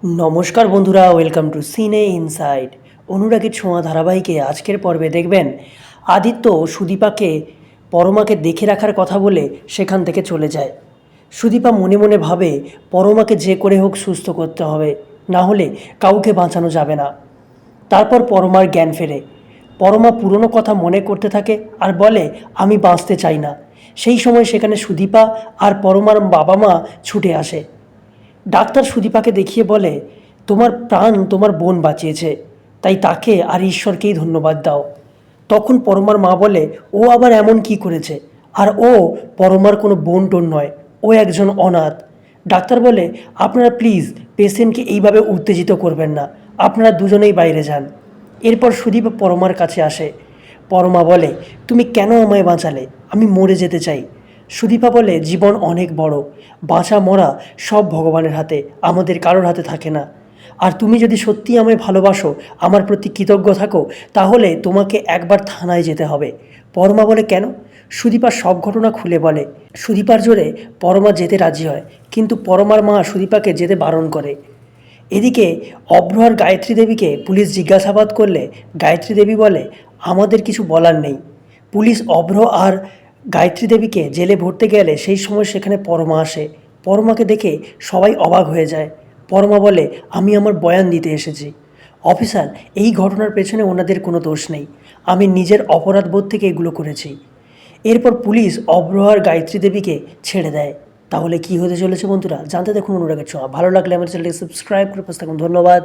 নমস্কার বন্ধুরা, welcome to সিনে ইনসাইড। অনুরাগের ছোঁয়া ধারাবাহিকে আজকের পর্বে দেখবেন আদিত্য সুদীপাকে পরমাকে দেখে রাখার কথা বলে সেখান থেকে চলে যায়। সুদীপা মনে মনে ভাবে পরমাকে যে করে হোক সুস্থ করতে হবে, না হলে কাউকে বাঁচানো যাবে না। তারপর পরমার জ্ঞান ফেরে। পরমা পুরনো কথা মনে করতে থাকে আর বলে, আমি বাঁচতে চাই না। সেই সময় সেখানে সুদীপা আর পরমার বাবা মা ছুটে আসে। ডাক্তার সুদীপাকে দেখিয়ে বলে, তোমার প্রাণ তোমার বোন বাঁচিয়েছে, তাই তাকে আর ঈশ্বরকেই ধন্যবাদ দাও। তখন পরমার মা বলে, ও আবার এমন কি করেছে? আর ও পরমার কোনো বোন টোন নয়, ও একজন অনাথ। ডাক্তার বলে, আপনারা প্লিজ পেশেন্টকে এইভাবে উত্তেজিত করবেন না, আপনারা দুজনেই বাইরে যান। এরপর সুদীপ পরমার কাছে আসে। পরমা বলে, তুমি কেন আমায় বাঁচালে? আমি মরে যেতে চাই। সুদীপা বলে, জীবন অনেক বড়, বাঁচা মরা সব ভগবানের হাতে, আমাদের কারোর হাতে থাকে না। আর তুমি যদি সত্যি আমায় ভালোবাসো, আমার প্রতি কৃতজ্ঞ থাকো, তাহলে তোমাকে একবার থানায় যেতে হবে। পরমা বলে, কেন? সুদীপা সব ঘটনা খুলে বলে। সুদীপার জোরে পরমা যেতে রাজি হয়, কিন্তু পরমার মা সুদীপাকে যেতে বারণ করে। এদিকে অভ্র আর গায়ত্রী দেবীকে পুলিশ জিজ্ঞাসাবাদ করলে গায়ত্রী দেবী বলে, আমাদের কিছু বলার নেই। পুলিশ অভ্র আর গায়ত্রী দেবীকে জেলে ভরতে গেলে সেই সময় সেখানে পরমা আসে। পরমাকে দেখে সবাই অবাক হয়ে যায়। পরমা বলে, আমি আমার বয়ান দিতে এসেছি। অফিসার, এই ঘটনার পেছনে ওনাদের কোনো দোষ নেই, আমি নিজের অপরাধবোধ থেকে এগুলো করেছি। এরপর পুলিশ অভ্র আর গায়ত্রী দেবীকে ছেড়ে দেয়। তাহলে কি হতে চলেছে বন্ধুরা, জানতে দেখুন অনুরাগের ছোঁয়া। ভালো লাগলে আমার চ্যানেলটি সাবস্ক্রাইব করে পাশে থাকুন। ধন্যবাদ।